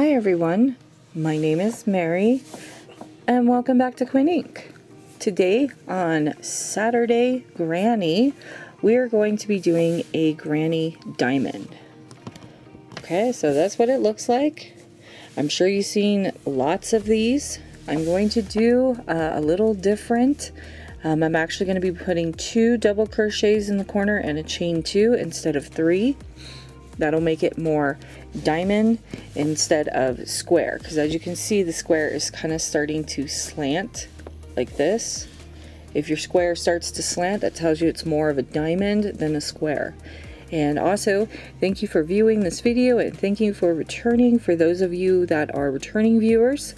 Hi everyone, my name is Mary and welcome back to Quinn Ink. Today on Saturday Granny, we are going to be doing a granny diamond. Okay, so that's what it looks like. I'm sure you've seen lots of these. I'm going to do a little different. I'm actually going to be putting 2 double crochets in the corner and a chain 2 instead of 3. That'll make it more diamond instead of square, because as you can see, the square is kind of starting to slant like this. If your square starts to slant, that tells you it's more of a diamond than a square. And also, thank you for viewing this video, and thank you for returning for those of you that are returning viewers.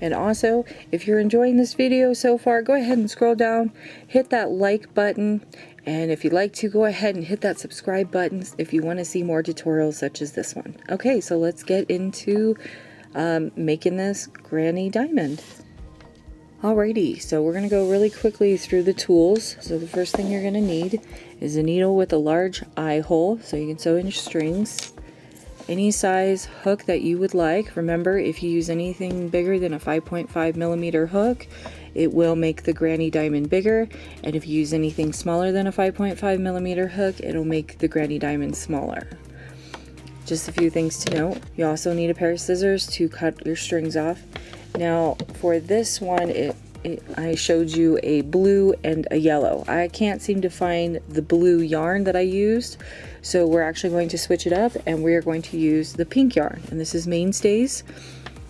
And also, if you're enjoying this video so far, go ahead and scroll down, hit that like button, and if you'd like to, go ahead and hit that subscribe button if you want to see more tutorials such as this one. Okay, so let's get into making this granny diamond. Alrighty, so we're going to go really quickly through the tools. So the first thing you're going to need is a needle with a large eye hole, so you can sew in your strings. Any size hook that you would like. Remember, if you use anything bigger than a 5.5 millimeter hook, it will make the granny diamond bigger, and if you use anything smaller than a 5.5 millimeter hook, it'll make the granny diamond smaller. Just a few things to note. You also need a pair of scissors to cut your strings off. Now for this one, I showed you a blue and a yellow. I can't seem to find the blue yarn that I used, so we're actually going to switch it up and we're going to use the pink yarn, and this is Mainstays.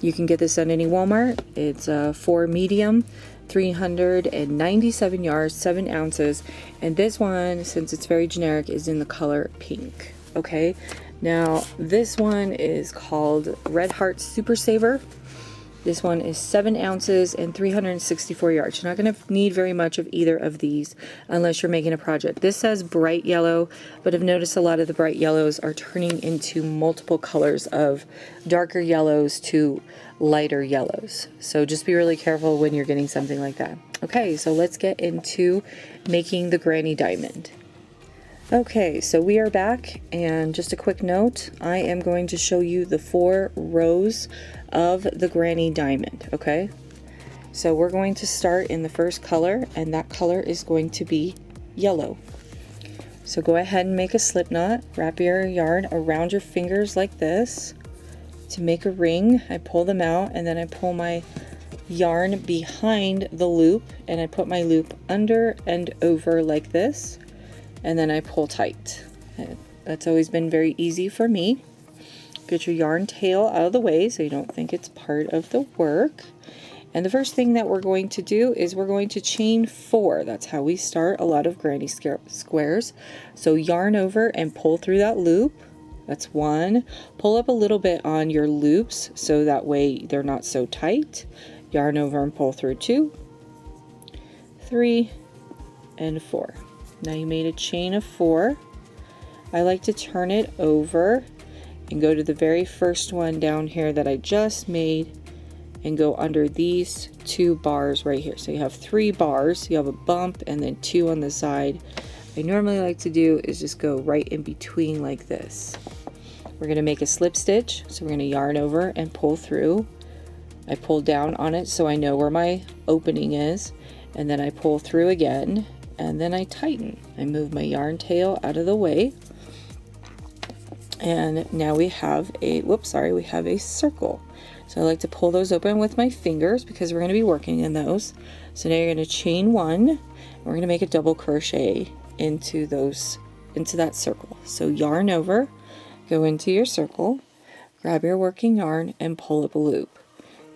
You can get this at any Walmart. It's 4 medium, 397 yards, 7 ounces, and this one, since it's very generic, is in the color pink. Okay, now this one is called Red Heart Super Saver. This one is 7 ounces and 364 yards. You're not going to need very much of either of these unless you're making a project. This says bright yellow, but I've noticed a lot of the bright yellows are turning into multiple colors of darker yellows to lighter yellows. So just be really careful when you're getting something like that. Okay, so let's get into making the granny diamond. Okay, so we are back, and just a quick note, I am going to show you the 4 rows of the granny diamond. Okay, so we're going to start in the first color, and that color is going to be yellow. So go ahead and make a slip knot. Wrap your yarn around your fingers like this to make a ring. I pull them out, and then I pull my yarn behind the loop, and I put my loop under and over like this, and then I pull tight. That's always been very easy for me. Get your yarn tail out of the way so you don't think it's part of the work. And the first thing that we're going to do is we're going to chain 4. That's how we start a lot of granny squares. So yarn over and pull through that loop. That's 1. Pull up a little bit on your loops so that way they're not so tight. Yarn over and pull through 2, 3, and 4. Now you made a chain of 4. I like to turn it over and go to the very first one down here that I just made and go under these 2 bars right here. So you have 3 bars, you have a bump and then 2 on the side. What I normally like to do is just go right in between like this. We're going to make a slip stitch, so we're going to yarn over and pull through. I pull down on it so I know where my opening is, and then I pull through again, and then I tighten. I move my yarn tail out of the way, and now we have a, we have a circle. So I like to pull those open with my fingers because we're going to be working in those. So now you're going to chain 1, and we're going to make a double crochet into that circle. So yarn over, go into your circle, grab your working yarn and pull up a loop.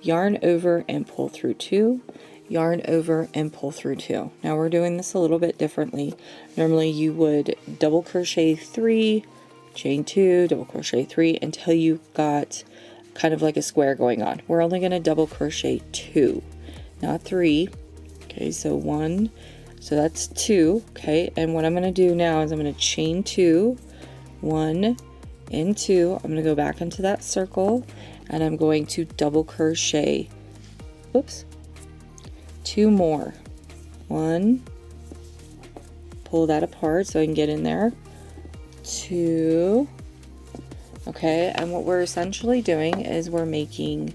Yarn over and pull through 2, yarn over and pull through 2. Now we're doing this a little bit differently. Normally you would double crochet 3, chain 2, double crochet 3 until you got kind of like a square going on. We're only going to double crochet 2, not 3. Okay, so 1, so that's 2. Okay, and what I'm going to do now is I'm going to chain 2, 1 and 2. I'm going to go back into that circle and I'm going to double crochet, 2 more. 1, pull that apart so I can get in there. 2, Okay, and what we're essentially doing is we're making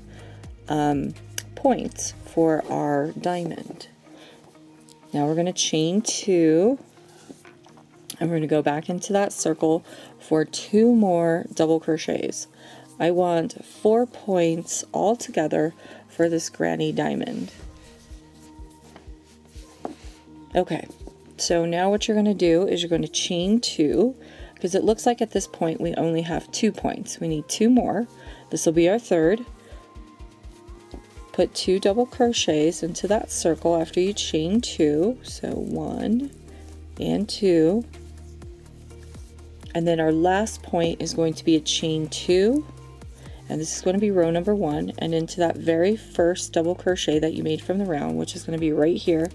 points for our diamond. Now we're going to chain 2, and we're going to go back into that circle for 2 more double crochets. I want 4 points all together for this granny diamond. Okay, so now what you're going to do is you're going to chain 2, because it looks like at this point we only have 2 points. We need 2 more. This will be our third. Put 2 double crochets into that circle after you chain 2. So 1 and 2. And then our last point is going to be a chain 2. And this is going to be row number 1. And into that very first double crochet that you made from the round, which is going to be right here,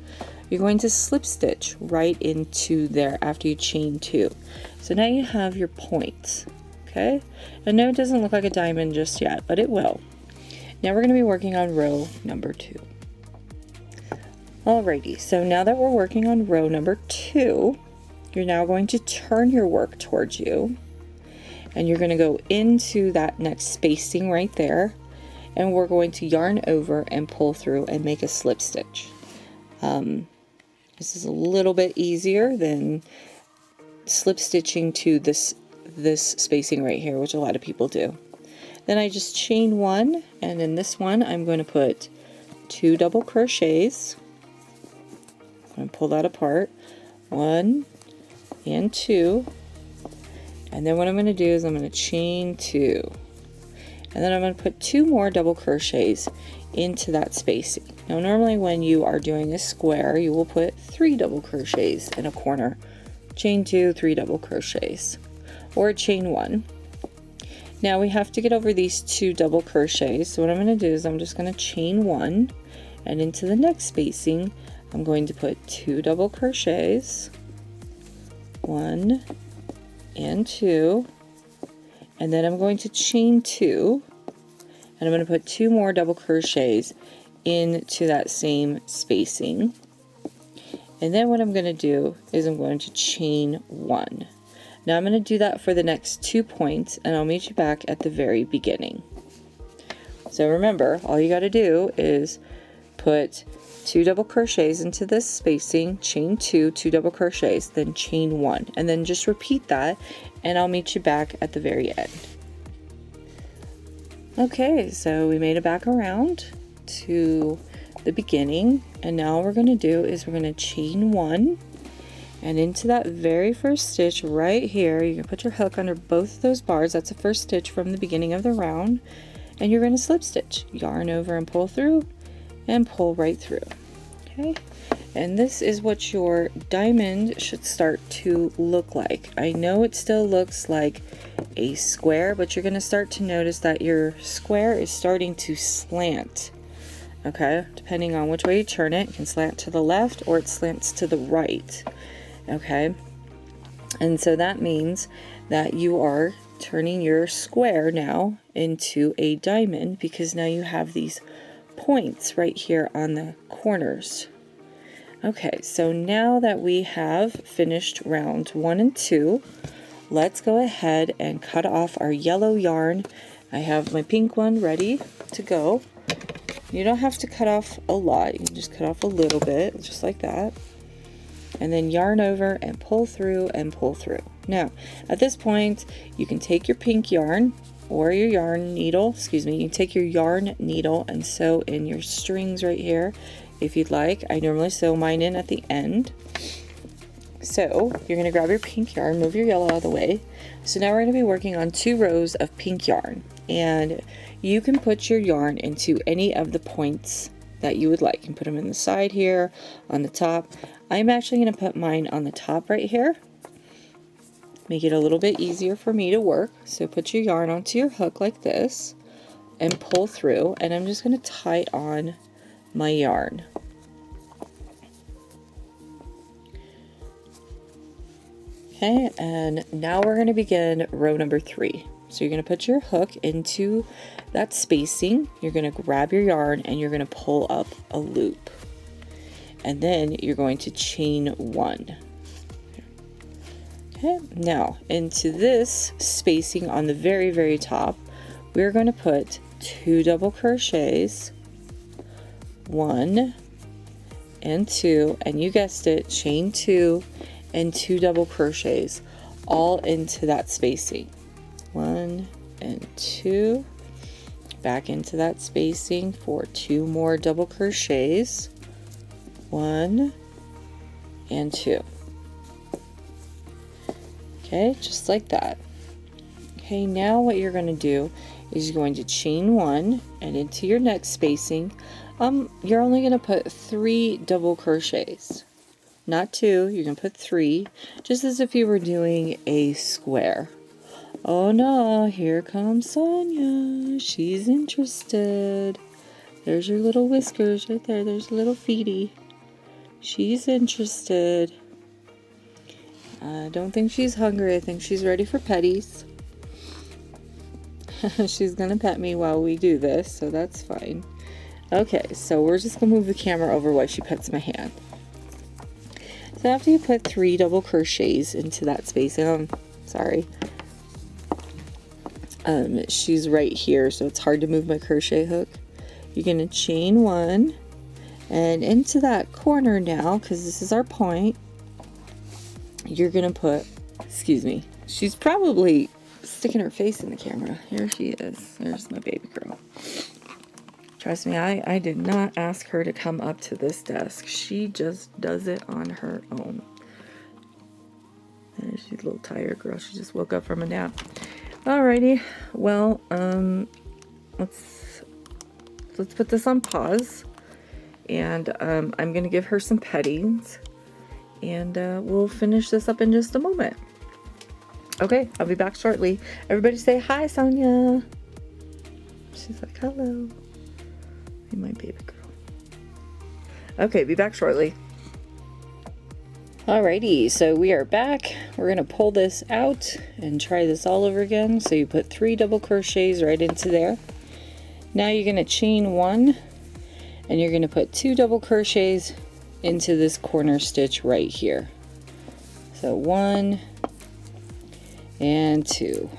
you're going to slip stitch right into there after you chain 2. So now you have your points. Okay? And no, it doesn't look like a diamond just yet, but it will. Now we're going to be working on row number 2. Alrighty, so now that we're working on row number 2, you're now going to turn your work towards you, and you're going to go into that next spacing right there, and we're going to yarn over and pull through and make a slip stitch. This is a little bit easier than slip stitching to this spacing right here, which a lot of people do. Then I just chain 1, and in this one I'm going to put 2 double crochets. I'm going to pull that apart, 1 and 2, and then what I'm going to do is I'm going to chain 2, and then I'm going to put 2 more double crochets into that spacing. Now normally when you are doing a square you will put 3 double crochets in a corner, chain 2, 3 double crochets, or chain 1. Now we have to get over these 2 double crochets, so what I'm going to do is I'm just going to chain 1, and into the next spacing I'm going to put 2 double crochets, 1 and 2, and then I'm going to chain 2, and I'm going to put 2 more double crochets into that same spacing, and then what I'm going to do is I'm going to chain 1. Now I'm going to do that for the next 2 points, and I'll meet you back at the very beginning. So remember, all you got to do is put 2 double crochets into this spacing, chain 2, 2 double crochets, then chain 1, and then just repeat that, and I'll meet you back at the very end. Okay, so we made it back around to the beginning, and now what we're going to do is we're going to chain 1, and into that very first stitch right here, you're going to put your hook under both of those bars. That's the first stitch from the beginning of the round, and you're going to slip stitch, yarn over and pull through, and pull right through. Okay, and this is what your diamond should start to look like. I know it still looks like a square, but you're going to start to notice that your square is starting to slant. Okay, depending on which way you turn it, it can slant to the left or it slants to the right. Okay, and so that means that you are turning your square now into a diamond, because now you have these points right here on the corners. Okay, so now that we have finished round 1 and 2, let's go ahead and cut off our yellow yarn. I have my pink one ready to go. You don't have to cut off a lot, you can just cut off a little bit, just like that. And then yarn over and pull through and pull through. Now, at this point, you can take your pink yarn or your yarn needle, you can take your yarn needle and sew in your strings right here if you'd like. I normally sew mine in at the end. So you're going to grab your pink yarn, move your yellow out of the way. So now we're going to be working on 2 rows of pink yarn, and you can put your yarn into any of the points that you would like. You can put them in the side here, on the top. I'm actually going to put mine on the top right here. Make it a little bit easier for me to work. So put your yarn onto your hook like this and pull through, and I'm just going to tie on my yarn. Okay, and now we're going to begin row number 3. So you're going to put your hook into that spacing, you're going to grab your yarn, and you're going to pull up a loop. And then you're going to chain 1. Okay, now into this spacing on the very, very top, we're going to put 2 double crochets, 1 and 2, and you guessed it, chain 2 and 2 double crochets all into that spacing. 1 and 2, back into that spacing for 2 more double crochets, 1 and 2. Okay, just like that. Okay, now what you're going to do is you're going to chain 1, and into your next spacing, you're only going to put 3 double crochets, not 2. You're going to put 3, just as if you were doing a square. Oh no, here comes Sonia. She's interested. There's your little whiskers right there. There's a little feety. She's interested. I don't think she's hungry. I think she's ready for petties. She's gonna pet me while we do this, so that's fine. Okay, so we're just gonna move the camera over while she pets my hand. So after you put 3 double crochets into that space, sorry, she's right here, so it's hard to move my crochet hook. You're gonna chain 1, and into that corner now, because this is our point, you're gonna put, excuse me, she's probably sticking her face in the camera. Here she is. There's my baby girl. Trust me, I did not ask her to come up to this desk. She just does it on her own. And she's a little tired girl. She just woke up from a nap. Alrighty, well, let's put this on pause, and I'm gonna give her some pettings, and we'll finish this up in just a moment. Okay, I'll be back shortly. Everybody say hi, Sonia. She's like, hello. Hey, my baby girl. Okay, be back shortly. Alrighty, so we are back. We're gonna pull this out and try this all over again. So you put 3 double crochets right into there. Now you're gonna chain 1, and you're gonna put 2 double crochets into this corner stitch right here. So 1 and 2.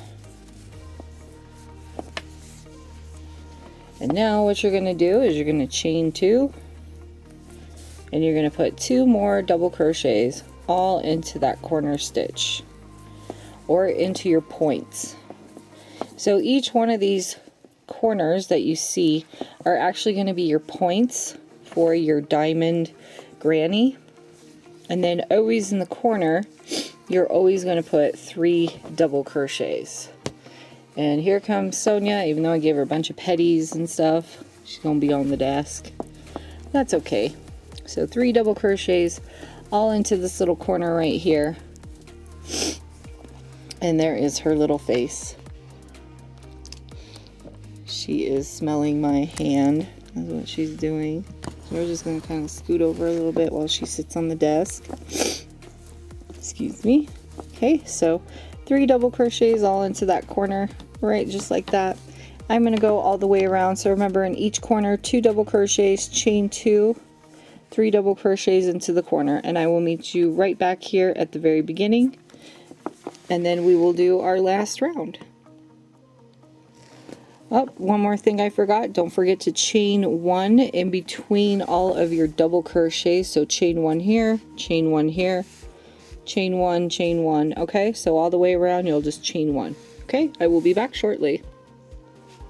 And now what you're gonna do is you're gonna chain 2, and you're going to put 2 more double crochets all into that corner stitch, or into your points. So each one of these corners that you see are actually going to be your points for your diamond granny. And then always in the corner, you're always going to put 3 double crochets. And here comes Sonia. Even though I gave her a bunch of petties and stuff, she's going to be on the desk. That's okay. So 3 double crochets all into this little corner right here. And there is her little face. She is smelling my hand. That's what she's doing. So we're just going to kind of scoot over a little bit while she sits on the desk. Excuse me. Okay, so 3 double crochets all into that corner, right, just like that. I'm going to go all the way around. So remember, in each corner, 2 double crochets, chain 2, 3 double crochets into the corner, and I will meet you right back here at the very beginning, and then we will do our last round. Oh, one more thing I forgot. Don't forget to chain 1 in between all of your double crochets. So chain 1 here, chain 1 here, chain 1, chain 1. Okay, so all the way around you'll just chain 1. Okay, I will be back shortly.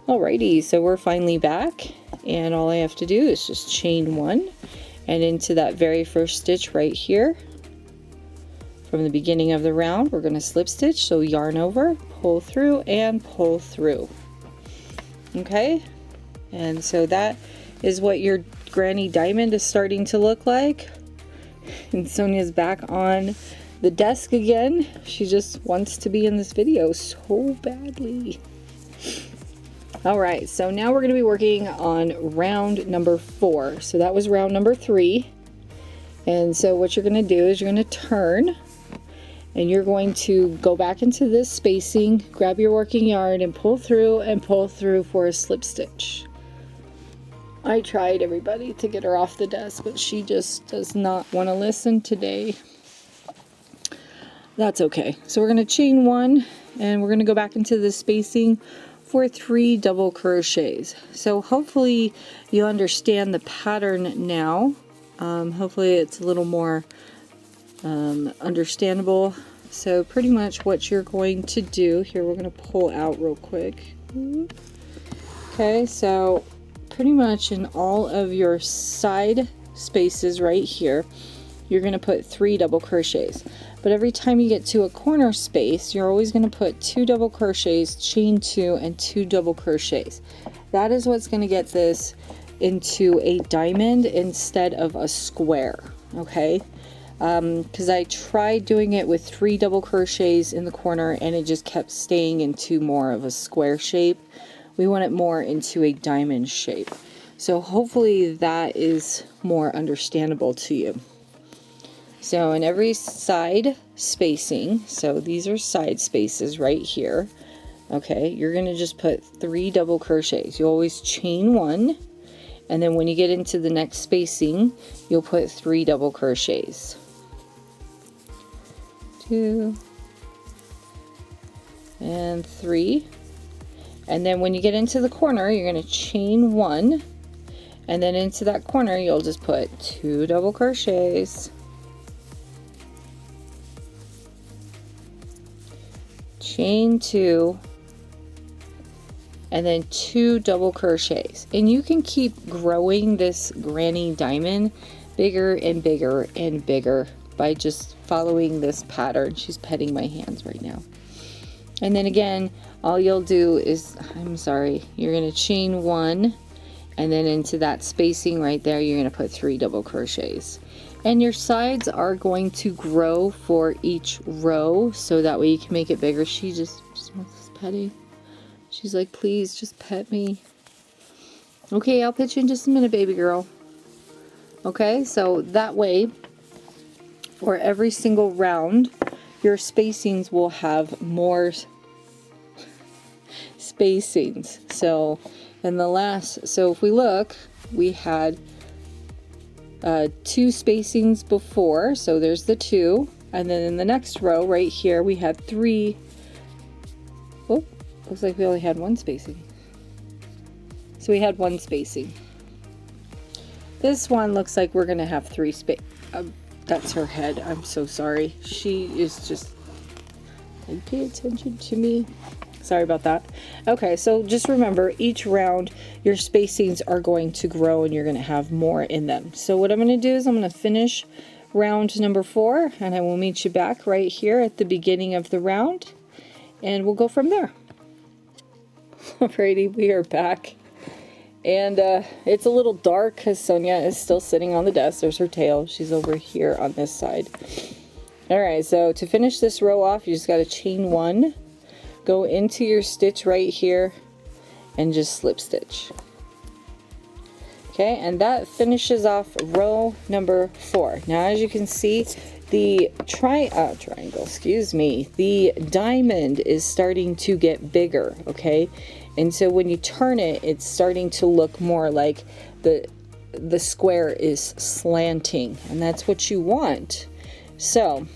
Alrighty, so we're finally back, and all I have to do is just chain 1, and into that very first stitch right here from the beginning of the round, we're going to slip stitch. So yarn over, pull through, and pull through. Okay, and so that is what your granny diamond is starting to look like. And Sonia's back on the desk again. She just wants to be in this video so badly. Alright, so now we're going to be working on round number 4. So that was round number 3. And so what you're going to do is you're going to turn, and you're going to go back into this spacing, grab your working yarn, and pull through for a slip stitch. I tried, everybody, to get her off the desk, but she just does not want to listen today. That's okay. So we're going to chain 1 and we're going to go back into the spacing for 3 double crochets. So hopefully you understand the pattern now. Hopefully it's a little more understandable. So pretty much what you're going to do here, we're going to pull out real quick. Okay, so pretty much in all of your side spaces right here, you're going to put 3 double crochets. But every time you get to a corner space, you're always going to put 2 double crochets, chain 2, and 2 double crochets. That is what's going to get this into a diamond instead of a square, okay? Because I tried doing it with 3 double crochets in the corner and it just kept staying into more of a square shape. We want it more into a diamond shape. So hopefully that is more understandable to you. So in every side spacing, so these are side spaces right here, okay, you're going to just put 3 double crochets. You always chain 1, and then when you get into the next spacing, you'll put 3 double crochets. 2 and 3. And then when you get into the corner, you're going to chain 1, and then into that corner, you'll just put 2 double crochets. Chain 2, and then 2 double crochets, and you can keep growing this granny diamond bigger and bigger and bigger by just following this pattern. She's petting my hands right now. And then again, all you'll do is, you're going to chain 1, and then into that spacing right there, you're going to put 3 double crochets. And your sides are going to grow for each row, so that way you can make it bigger. She just wants petting. She's like, please just pet me. Okay, I'll pet you in just a minute, baby girl. Okay, so that way, for every single round, your spacings will have more spacings. So in the last, so if we look, we had 2 spacings before, so there's the 2, and then in the next row right here we had 3. Oh, looks like we only had 1 spacing. So we had 1 spacing. This one looks like we're gonna have 3 that's her head. I'm so sorry. She is just, like, pay attention to me. Sorry about that. Okay, so just remember, each round your spacings are going to grow and you're going to have more in them. So what I'm going to do is I'm going to finish round number 4, and I will meet you back right here at the beginning of the round, and we'll go from there. Alrighty, we are back. And it's a little dark because Sonia is still sitting on the desk. There's her tail. She's over here on this side. Alright, so to finish this row off, you just got to chain 1. Go into your stitch right here and just slip stitch. Okay, and that finishes off row number 4. Now as you can see, the the diamond is starting to get bigger, okay? And so when you turn it, it's starting to look more like the square is slanting, and that's what you want. So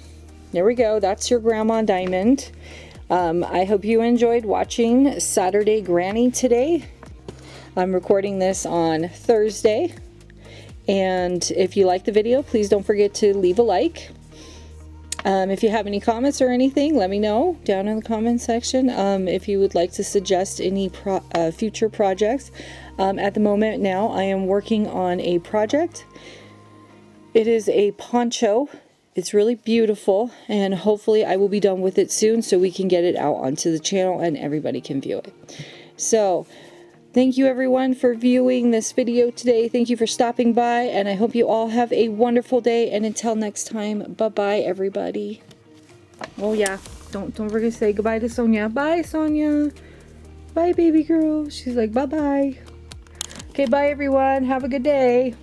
there we go, that's your grandma diamond. I hope you enjoyed watching Saturday Granny today. I'm recording this on Thursday, and if you like the video, please don't forget to leave a like. If you have any comments or anything, let me know down in the comment section. If you would like to suggest any future projects. At the moment now, I am working on a project. It is a poncho. It's really beautiful, and hopefully I will be done with it soon so we can get it out onto the channel and everybody can view it. So thank you everyone for viewing this video today. Thank you for stopping by, and I hope you all have a wonderful day, and until next time, bye-bye everybody. Oh yeah, don't forget to say goodbye to Sonia. Bye Sonia. Bye baby girl. She's like bye-bye. Okay, bye everyone. Have a good day.